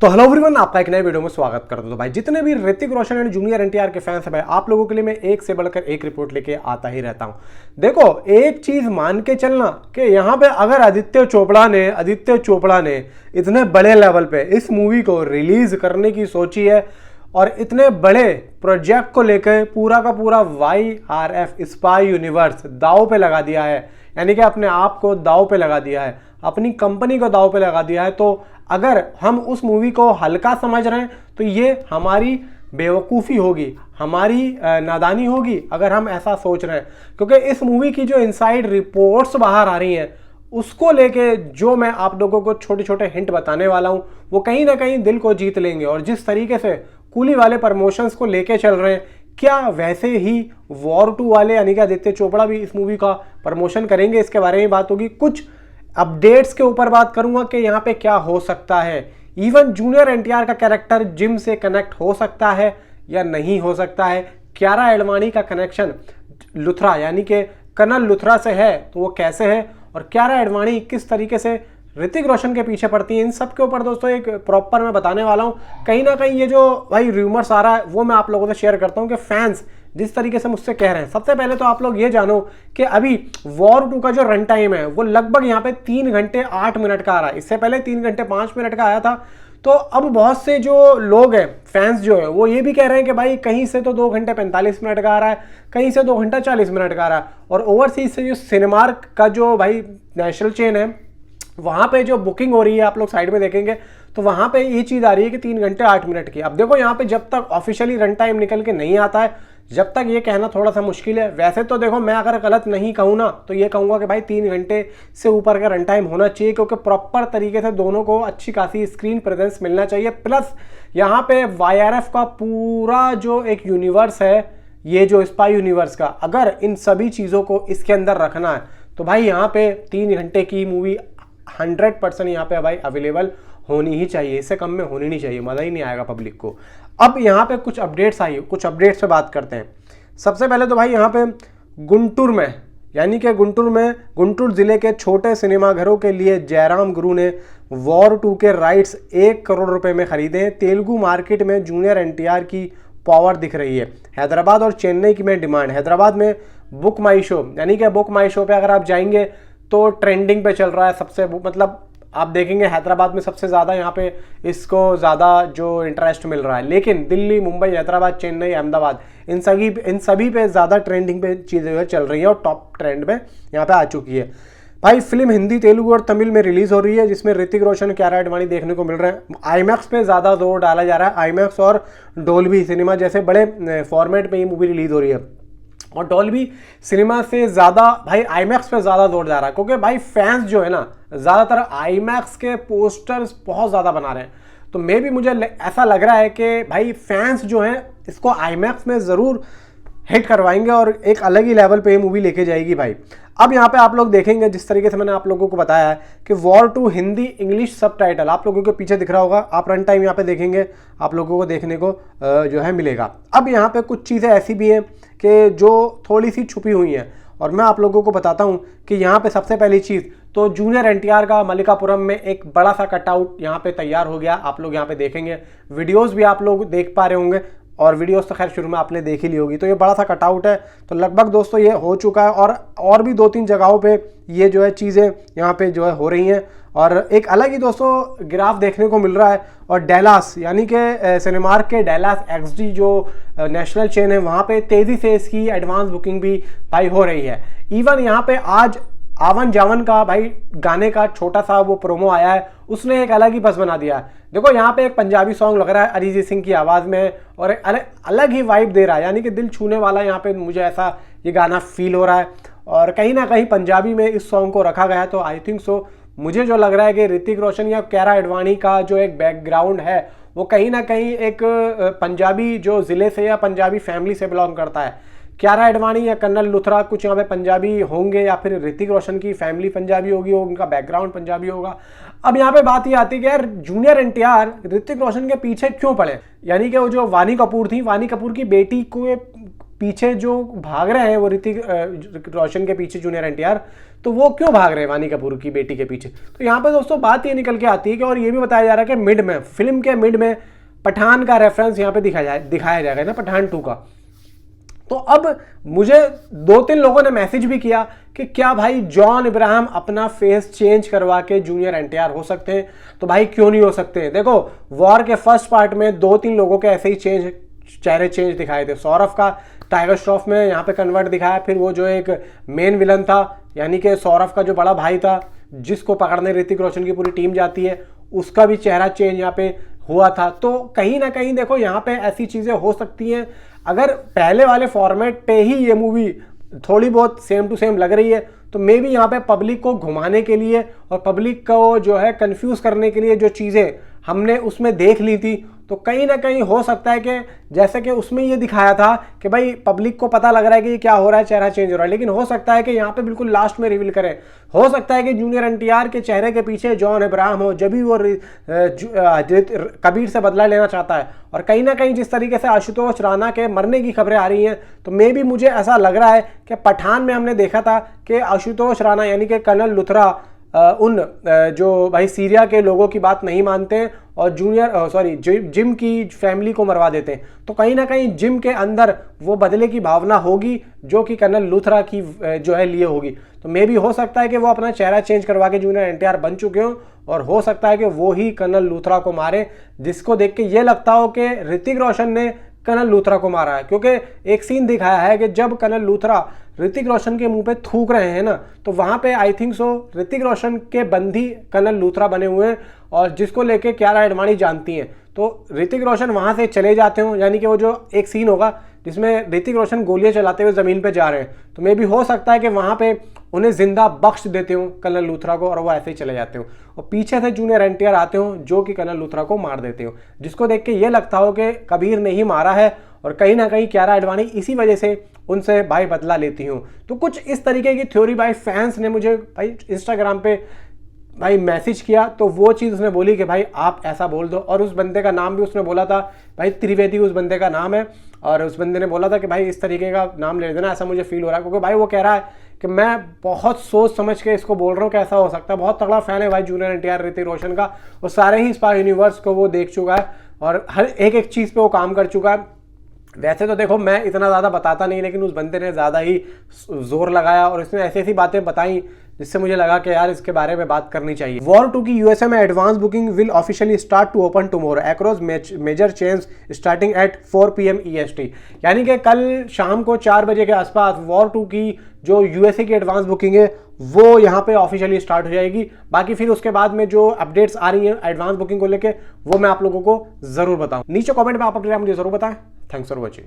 तो hello everyone, आपका एक नए वीडियो में स्वागत करता हूं। तो भाई जितने भी ऋतिक रोशन एंड जूनियर एनटीआर के फैंस हैं भाई, आप लोगों के लिए मैं एक से बढ़कर एक रिपोर्ट लेके आता ही रहता हूं। देखो, एक चीज मान के चलना कि यहाँ पे अगर आदित्य चोपड़ा ने इतने बड़े लेवल पे इस मूवी को रिलीज करने की सोची है और इतने बड़े प्रोजेक्ट को लेकर पूरा का पूरा YRF स्पाई यूनिवर्स दाव पे लगा दिया है, यानी कि अपने आप को दाव पे लगा दिया है, अपनी कंपनी को दाव पे लगा दिया है। तो अगर हम उस मूवी को हल्का समझ रहे हैं तो ये हमारी बेवकूफ़ी होगी, हमारी नादानी होगी अगर हम ऐसा सोच रहे हैं, क्योंकि इस मूवी की जो इनसाइड रिपोर्ट्स बाहर आ रही हैं उसको लेके जो मैं आप लोगों को छोटे छोटे हिंट बताने वाला हूं वो कहीं ना कहीं दिल को जीत लेंगे। और जिस तरीके से कूली वाले प्रमोशंस को लेके चल रहे हैं, क्या वैसे ही वॉर 2 वाले यानी कि आदित्य चोपड़ा भी इस मूवी का प्रमोशन करेंगे, इसके बारे में बात होगी। कुछ अपडेट्स के ऊपर बात करूंगा कि यहाँ पे क्या हो सकता है। इवन जूनियर एनटीआर का कैरेक्टर जिम से कनेक्ट हो सकता है या नहीं हो सकता है। कियारा एडवाणी का कनेक्शन लुथरा यानी कि कर्नल लुथरा से है तो वो कैसे है, और कियारा एडवाणी किस तरीके से ऋतिक रोशन के पीछे पड़ती है, इन सब के ऊपर दोस्तों एक प्रॉपर मैं बताने वाला हूँ। कहीं ना कहीं ये जो भाई रूमर्स आ रहा है वो मैं आप लोगों से शेयर करता हूँ कि फैंस जिस तरीके से मुझसे कह रहे हैं। सबसे पहले तो आप लोग ये जानो कि अभी वॉर 2 का जो रन टाइम है वो लगभग यहाँ पे 3 घंटे 8 मिनट का आ रहा है। इससे पहले 3 घंटे 5 मिनट का आया था। तो अब बहुत से जो लोग हैं, फैंस जो है, वो ये भी कह रहे हैं कि भाई कहीं से तो 2 घंटे 45 मिनट का आ रहा है, कहीं से 2 घंटा 40 मिनट का आ रहा है। और ओवरसीज से जो सिनेमार्क का जो भाई नेशनल चेन है वहां पे जो बुकिंग हो रही है, आप लोग साइड में देखेंगे तो वहां पे ये चीज आ रही है कि 3 घंटे 8 मिनट की। अब देखो, यहाँ पे जब तक ऑफिशियली रन टाइम निकल के नहीं आता है, जब तक ये कहना थोड़ा सा मुश्किल है। वैसे तो देखो, मैं अगर गलत नहीं कहूँ ना तो ये कहूँगा कि भाई 3 घंटे से ऊपर का रन टाइम होना चाहिए, क्योंकि प्रॉपर तरीके से दोनों को अच्छी खासी स्क्रीन प्रेजेंस मिलना चाहिए। प्लस यहाँ पे YRF का पूरा जो एक यूनिवर्स है, ये जो स्पाई यूनिवर्स का, अगर इन सभी चीज़ों को इसके अंदर रखना है तो भाई यहाँ पे 3 घंटे की मूवी 100% यहाँ पे भाई अवेलेबल होनी ही चाहिए, इससे कम में होनी नहीं चाहिए, मज़ा ही नहीं आएगा पब्लिक को। अब यहाँ पे कुछ अपडेट्स आई, कुछ अपडेट्स पे बात करते हैं। सबसे पहले तो भाई यहाँ पे गुंटूर में, यानी कि गुंटूर जिले के छोटे सिनेमाघरों के लिए जयराम गुरु ने वॉर 2 के राइट्स 1 करोड़ रुपए में खरीदे हैं। तेलुगु मार्केट में जूनियर एनटीआर की पावर दिख रही है। हैदराबाद और चेन्नई की में डिमांड। हैदराबाद में बुक माई शो, यानी कि बुक माई शो पे अगर आप जाएंगे तो ट्रेंडिंग पे चल रहा है सबसे, मतलब आप देखेंगे हैदराबाद में सबसे ज़्यादा यहाँ पे इसको ज़्यादा जो इंटरेस्ट मिल रहा है। लेकिन दिल्ली, मुंबई, हैदराबाद, चेन्नई, अहमदाबाद, इन सभी पे ज़्यादा ट्रेंडिंग पे चीज़ें चल रही हैं और टॉप ट्रेंड में यहाँ पे आ चुकी है। भाई फिल्म हिंदी, तेलुगु और तमिल में रिलीज़ हो रही है, जिसमें ऋतिक रोशन, कियारा एडवाणी देखने को मिल रहे हैं। आईमैक्स पे ज़्यादा जोर डाला जा रहा है। आईमैक्स और डोल्बी सिनेमा जैसे बड़े फॉर्मेट में ये मूवी रिलीज़ हो रही है, और डॉल्बी सिनेमा से ज़्यादा भाई आईमैक्स पे ज़्यादा जोर जा रहा है, क्योंकि भाई फैंस जो है ना ज़्यादातर आईमैक्स के पोस्टर्स बहुत ज़्यादा बना रहे हैं। तो मुझे ऐसा लग रहा है कि भाई फैंस जो हैं इसको आईमैक्स में ज़रूर हिट करवाएंगे और एक अलग ही लेवल पे ये मूवी लेके जाएगी भाई। अब यहाँ पे आप लोग देखेंगे, जिस तरीके से मैंने आप लोगों को बताया है कि वॉर 2 हिंदी इंग्लिश सबटाइटल आप लोगों के पीछे दिख रहा होगा। आप रन टाइम यहाँ पे देखेंगे, आप लोगों को देखने को जो है मिलेगा। अब यहाँ पे कुछ चीज़ें ऐसी भी हैं कि जो थोड़ी सी छुपी हुई हैं, और मैं आप लोगों को बताता हूँ कि यहाँ पे सबसे पहली चीज़ तो जूनियर एनटीआर का मल्लिकापुरम में एक बड़ा सा कटआउट यहाँ पे तैयार हो गया। आप लोग यहाँ पे देखेंगे, वीडियोज़ भी आप लोग देख पा रहे होंगे, और वीडियोस तो खैर शुरू में आपने देख ही ली होगी। तो ये बड़ा सा कटआउट है, तो लगभग दोस्तों ये हो चुका है, और भी 2-3 जगहों पे ये जो है चीज़ें यहाँ पे जो है हो रही हैं। और एक अलग ही दोस्तों ग्राफ देखने को मिल रहा है। और डेलास यानी कि सिनेमार्क के डेलास XD जो नेशनल चेन है, वहाँ पे तेज़ी से इसकी एडवांस बुकिंग भी भाई हो रही है। इवन यहाँ पे आज आवन जावन का भाई गाने का छोटा सा वो प्रोमो आया है, उसने एक अलग ही बस बना दिया है। देखो, यहाँ पे एक पंजाबी सॉन्ग लग रहा है अरिजीत सिंह की आवाज़ में, और एक अलग ही वाइब दे रहा है, यानी कि दिल छूने वाला यहाँ पे मुझे ऐसा ये गाना फील हो रहा है। और कहीं ना कहीं पंजाबी में इस सॉन्ग को रखा गया है, तो आई थिंक सो मुझे जो लग रहा है कि ऋतिक रोशन या कियारा एडवाणी का जो एक बैकग्राउंड है वो कहीं ना कहीं एक पंजाबी जो ज़िले से या पंजाबी फैमिली से बिलोंग करता है। कियारा एडवाणी या कर्नल लुथरा कुछ यहाँ पे पंजाबी होंगे, या फिर ऋतिक रोशन की फैमिली पंजाबी होगी, उनका बैकग्राउंड पंजाबी होगा। अब यहाँ पे बात ये आती है कि यार जूनियर एनटीआर ऋतिक रोशन के पीछे क्यों पड़े, यानी कि वो जो वानी कपूर थी, वानी कपूर की बेटी को पीछे जो भाग रहे हैं वो ऋतिक रोशन के पीछे जूनियर एनटीआर, तो वो क्यों भाग रहे हैं वानी कपूर की बेटी के पीछे। तो यहाँ पे दोस्तों बात ये निकल के आती है कि और ये भी बताया जा रहा है कि मिड में, फिल्म के मिड में पठान का रेफरेंस यहाँ पे दिखाया जाएगा ना, पठान 2 का। तो अब मुझे 2-3 लोगों ने मैसेज भी किया कि क्या भाई जॉन इब्राहिम अपना फेस चेंज करवा के जूनियर एनटीआर हो सकते हैं, तो भाई क्यों नहीं हो सकते हैं। देखो वॉर के फर्स्ट पार्ट में 2-3 लोगों के ऐसे ही चेहरे चेंज दिखाए थे। सौरभ का टाइगर श्रॉफ में यहाँ पे कन्वर्ट दिखाया, फिर वो जो एक मेन विलन था यानी कि सौरभ का जो बड़ा भाई था जिसको पकड़ने ऋतिक रोशन की पूरी टीम जाती है, उसका भी चेहरा चेंज यहाँ पे हुआ था। तो कहीं ना कहीं देखो यहाँ पे ऐसी चीजें हो सकती हैं। अगर पहले वाले फॉर्मेट पे ही ये मूवी थोड़ी बहुत सेम टू सेम लग रही है तो मे भी यहाँ पे पब्लिक को घुमाने के लिए और पब्लिक को जो है कंफ्यूज करने के लिए जो चीज़ें हमने उसमें देख ली थी, तो कहीं ना कहीं हो सकता है कि जैसे कि उसमें ये दिखाया था कि भाई पब्लिक को पता लग रहा है कि ये क्या हो रहा है, चेहरा चेंज हो रहा है, लेकिन हो सकता है कि यहाँ पे बिल्कुल लास्ट में रिवील करें। हो सकता है कि जूनियर एनटीआर के चेहरे के पीछे जॉन इब्राहिम हो, जब भी वो कबीर से बदला लेना चाहता है। और कहीं ना कहीं जिस तरीके से आशुतोष राणा के मरने की खबरें आ रही हैं, तो मे भी मुझे ऐसा लग रहा है कि पठान में हमने देखा था कि आशुतोष राणा यानी कि कर्नल लुथरा उन जो भाई सीरिया के लोगों की बात नहीं मानते हैं और जिम की फैमिली को मरवा देते हैं। तो कहीं ना कहीं जिम के अंदर वो बदले की भावना होगी जो कि कर्नल लुथरा की जो है लिए होगी। तो मे भी हो सकता है कि वो अपना चेहरा चेंज करवा के जूनियर एनटीआर बन चुके हों और हो सकता है कि वो ही कर्नल लुथरा को मारे, जिसको देख के ये लगता हो कि ऋतिक रोशन ने कर्नल लूथरा को मारा है। क्योंकि एक सीन दिखाया है कि जब कर्नल लूथरा ऋतिक रोशन के मुंह पे थूक रहे हैं ना, तो वहां पे I think so Hrithik Roshan के बंदी कर्नल लूथरा बने हुए हैं और जिसको लेके कियारा एडवाणी जानती हैं। तो ऋतिक रोशन वहां से चले जाते हो, यानी कि वो जो एक सीन होगा जिसमें ऋतिक रोशन गोलियां चलाते हुए जमीन पे जा रहे हैं, तो मे भी हो सकता है कि वहां पे उन्हें जिंदा बख्श देते हो कर्नल लूथरा को और वो ऐसे ही चले जाते हो और पीछे से जूनियर एनटीआर आते हो जो कि कर्नल लूथरा को मार देते हो, जिसको देख के ये लगता हो कि कबीर ने ही मारा है और कहीं ना कहीं कियारा एडवाणी इसी वजह से उनसे भाई बदला लेती हूँ। तो कुछ इस तरीके की थ्योरी भाई फैंस ने मुझे भाई इंस्टाग्राम पे भाई मैसेज किया, तो वो चीज़ उसने बोली कि भाई आप ऐसा बोल दो। और उस बंदे का नाम भी उसने बोला था, भाई त्रिवेदी उस बंदे का नाम है, और उस बंदे ने बोला था कि भाई इस तरीके का नाम ले देना, ऐसा मुझे फील हो रहा है। क्योंकि भाई वो कह रहा है कि मैं बहुत सोच समझ के इसको बोल रहा हूँ कि ऐसा हो सकता है। बहुत तगड़ा फैन है भाई जूनियर एनटीआर ऋतिक रोशन का, और सारे ही स्पाई यूनिवर्स को वो देख चुका है और हर एक चीज़ पे वो काम कर चुका है। वैसे तो देखो मैं इतना ज़्यादा बताता नहीं, लेकिन उस बंदे ने ज़्यादा ही जोर लगाया और इसने ऐसी ऐसी बातें बताई जिससे मुझे लगा कि यार इसके बारे में बात करनी चाहिए। वॉर 2 की यूएसए में advance booking will officially start to open tomorrow across major chains starting at 4 PM EST। यानी कि कल शाम को 4 बजे के आसपास वॉर 2 की जो यूएसए की एडवांस बुकिंग है वो यहाँ पे ऑफिशियली स्टार्ट हो जाएगी। बाकी फिर उसके बाद में जो अपडेट्स आ रही हैं एडवांस बुकिंग को लेके वो मैं आप लोगों को जरूर बताऊं। नीचे कमेंट में आप अपने मुझे जरूर बताएं। Thanks for watching.